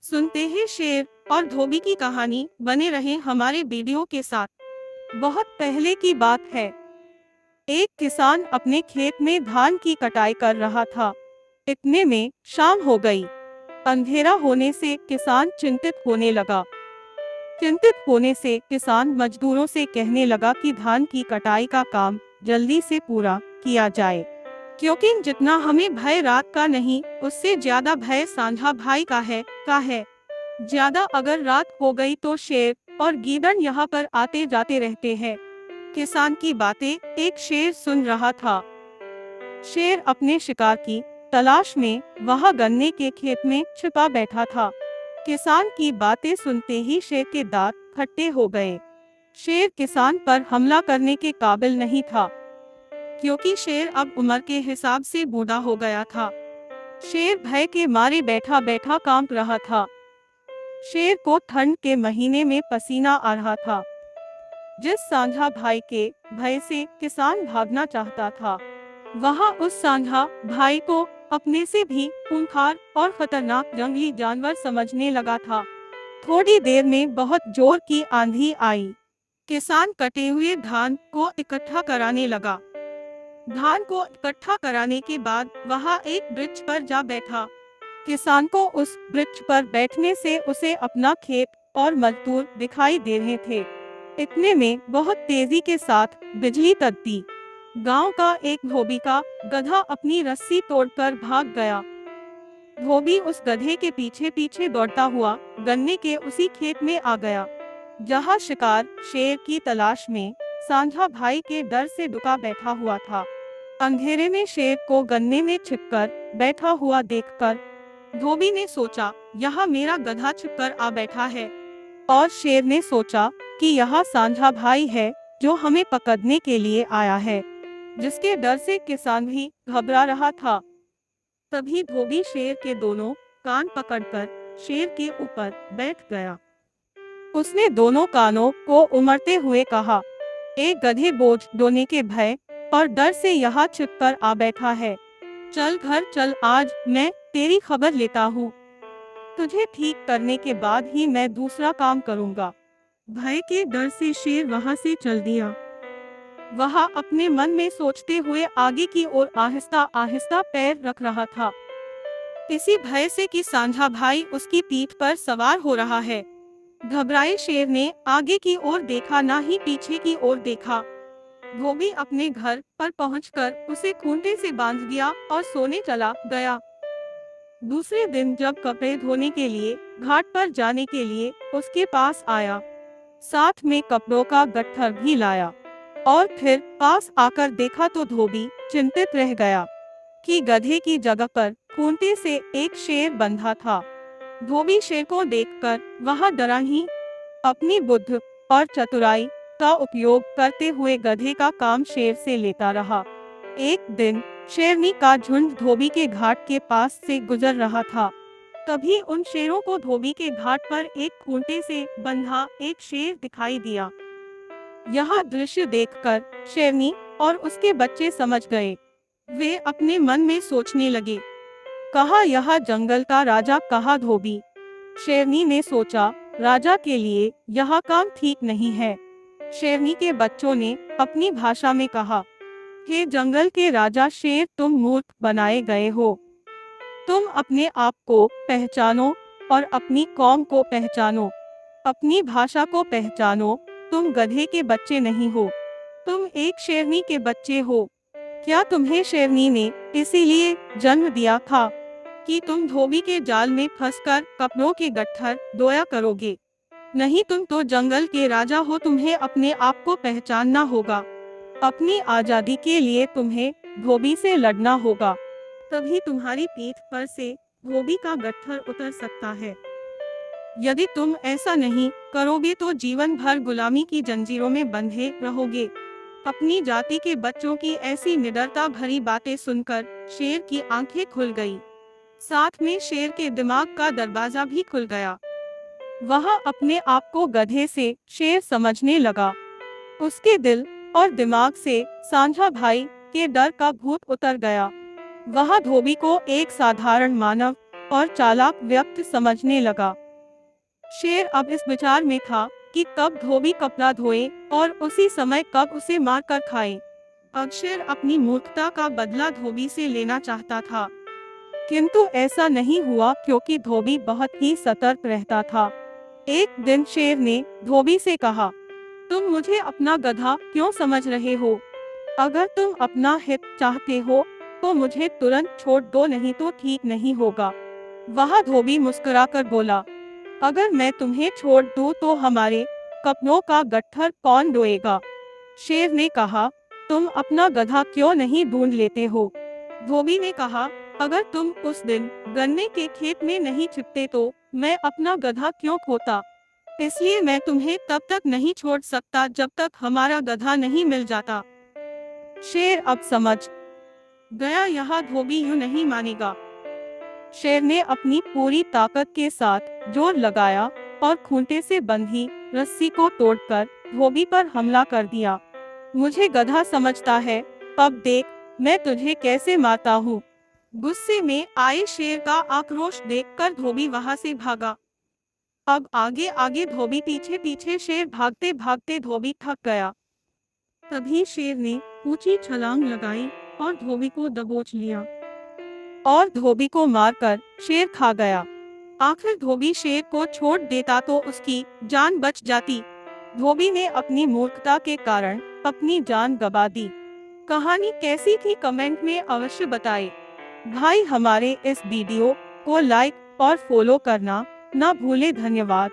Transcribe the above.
सुनते ही शेर और धोबी की कहानी बने रहे हमारे वीडियो के साथ। बहुत पहले की बात है। एक किसान अपने खेत में धान की कटाई कर रहा था। इतने में शाम हो गई। अंधेरा होने से किसान चिंतित होने लगा। चिंतित होने से किसान मजदूरों से कहने लगा कि धान की कटाई का काम जल्दी से पूरा किया जाए, क्योंकि जितना हमें भय रात का नहीं, उससे ज्यादा भय सांझा भाई का है। ज्यादा अगर रात हो गई तो शेर और गीदड़ यहाँ पर आते जाते रहते हैं। किसान की बातें एक शेर सुन रहा था। शेर अपने शिकार की तलाश में वहाँ गन्ने के खेत में छिपा बैठा था। किसान की बातें सुनते ही शेर के दांत खट्टे हो गए। शेर किसान पर हमला करने के काबिल नहीं था, क्योंकि शेर अब उम्र के हिसाब से बूढ़ा हो गया था। शेर भय के मारे बैठा बैठा कांप रहा था। शेर को ठंड के महीने में पसीना आ रहा था। जिस सांझा भाई के भय से किसान भागना चाहता था, वहाँ उस सांझा भाई को अपने से भी खूंखार और खतरनाक जंगली जानवर समझने लगा था। थोड़ी देर में बहुत जोर की आंधी आई। किसान कटे हुए धान को इकट्ठा कराने लगा। धान को इकट्ठा कराने के बाद वहाँ एक वृक्ष पर जा बैठा। किसान को उस वृक्ष पर बैठने से उसे अपना खेत और मजदूर दिखाई दे रहे थे। इतने में बहुत तेजी के साथ बिजली तड़पी। गांव का एक धोबी का गधा अपनी रस्सी तोड़कर भाग गया। धोबी उस गधे के पीछे पीछे दौड़ता हुआ गन्ने के उसी खेत में आ गया, जहां शिकार शेर की तलाश में सांझा भाई के डर से दुका बैठा हुआ था। अंधेरे में शेर को गन्ने में छिपकर बैठा हुआ देखकर धोबी ने सोचा, यहाँ मेरा गधा छिपकर आ बैठा है। और शेर ने सोचा कि यहाँ सांझा भाई है, जो हमें पकड़ने के लिए आया है, जिसके डर से किसान भी घबरा रहा था। तभी धोबी शेर के दोनों कान पकड़कर शेर के ऊपर बैठ गया। उसने दोनों कानों को उमड़ते हुए कहा, एक गधे बोझ ढोने के भय और डर से यहाँ छिपकर आ बैठा है। चल घर चल, आज मैं तेरी खबर लेता हूँ। तुझे ठीक करने के बाद ही मैं दूसरा काम करूँगा। भय के डर से शेर वहाँ से चल दिया। वह अपने मन में सोचते हुए आगे की ओर आहिस्ता आहिस्ता पैर रख रहा था, इसी भय से कि सांझा भाई उसकी पीठ पर सवार हो रहा है। घबराए शेर ने आगे की ओर देखा, ना ही पीछे की ओर देखा। धोबी अपने घर पर पहुंचकर उसे खूंटे से बांध दिया और सोने चला गया। दूसरे दिन जब कपड़े धोने के लिए घाट पर जाने के लिए उसके पास आया, साथ में कपड़ों का गट्ठर भी लाया, और फिर पास आकर देखा तो धोबी चिंतित रह गया कि गधे की जगह पर खूंटे से एक शेर बंधा था। धोबी शेर को देखकर वह डरा ही अपनी बुद्धि और चतुराई का उपयोग करते हुए गधे का काम शेर से लेता रहा। एक दिन शेरनी का झुंड धोबी के घाट के पास से गुजर रहा था। तभी उन शेरों को धोबी के घाट पर एक खूंटे से बंधा एक शेर दिखाई दिया। यह दृश्य देखकर शेरनी और उसके बच्चे समझ गए। वे अपने मन में सोचने लगे, कहा यह जंगल का राजा, कहा धोबी। शेरनी ने सोचा, राजा के लिए यह काम ठीक नहीं है। शेरनी के बच्चों ने अपनी भाषा में कहा, हे जंगल के राजा शेर, तुम मूर्ख बनाए गए हो। तुम अपने आप को पहचानो और अपनी कौम को पहचानो, अपनी भाषा को पहचानो। तुम गधे के बच्चे नहीं हो, तुम एक शेरनी के बच्चे हो। क्या तुम्हें शेरनी ने इसीलिए जन्म दिया था कि तुम धोबी के जाल में फंसकर कपड़ों के गट्ठर धोया करोगे? नहीं, तुम तो जंगल के राजा हो, तुम्हें अपने आप को पहचानना होगा। अपनी आजादी के लिए तुम्हें धोबी से लड़ना होगा, तभी तुम्हारी पीठ पर से धोबी का गट्ठर उतर सकता है। यदि तुम ऐसा नहीं करोगे तो जीवन भर गुलामी की जंजीरों में बंधे रहोगे। अपनी जाति के बच्चों की ऐसी निडरता भरी बातें सुनकर शेर की आंखें खुल गई। साथ में शेर के दिमाग का दरवाजा भी खुल गया। वह अपने आप को गधे से शेर समझने लगा। उसके दिल और दिमाग से सांझा भाई के डर का भूत उतर गया। वह धोबी को एक साधारण मानव और चालाक व्यक्ति समझने लगा। शेर अब इस विचार में था कि कब धोबी कपड़ा धोए और उसी समय कब उसे मार कर खाए। अब शेर अपनी मूर्खता का बदला धोबी से लेना चाहता था, किंतु ऐसा नहीं हुआ क्योंकि धोबी बहुत ही सतर्क रहता था। एक दिन शेर ने धोबी से कहा, तुम मुझे अपना गधा क्यों समझ रहे हो? अगर तुम अपना हित चाहते हो तो मुझे तुरंत छोड़ दो, नहीं तो ठीक नहीं होगा। वह धोबी मुस्कुराकर बोला, अगर मैं तुम्हें छोड़ दूं तो हमारे कपड़ों का गट्ठर कौन धोएगा? शेर ने कहा, तुम अपना गधा क्यों नहीं ढूंढ लेते हो? धोबी ने कहा, अगर तुम उस दिन गन्ने के खेत में नहीं छिपते तो मैं अपना गधा क्यों खोता? इसलिए मैं तुम्हें तब तक नहीं छोड़ सकता जब तक हमारा गधा नहीं मिल जाता। शेर अब समझ गया यह धोबी यूं नहीं मानेगा। शेर ने अपनी पूरी ताकत के साथ जोर लगाया और खूंटे से बंधी रस्सी को तोड़कर धोबी पर हमला कर दिया। मुझे गधा समझता है, अब देख मैं तुझे कैसे मारता हूँ। गुस्से में आए शेर का आक्रोश देखकर धोबी वहां से भागा। अब आगे आगे धोबी पीछे पीछे, शेर भागते भागते धोबी थक गया। तभी शेर ने ऊंची छलांग लगाई और धोबी को दबोच लिया और धोबी को मारकर शेर खा गया। आखिर धोबी शेर को छोड़ देता तो उसकी जान बच जाती। धोबी ने अपनी मूर्खता के कारण अपनी जान गंवा दी। कहानी कैसी थी कमेंट में अवश्य बताएं। भाई हमारे इस वीडियो को लाइक और फॉलो करना ना भूले। धन्यवाद।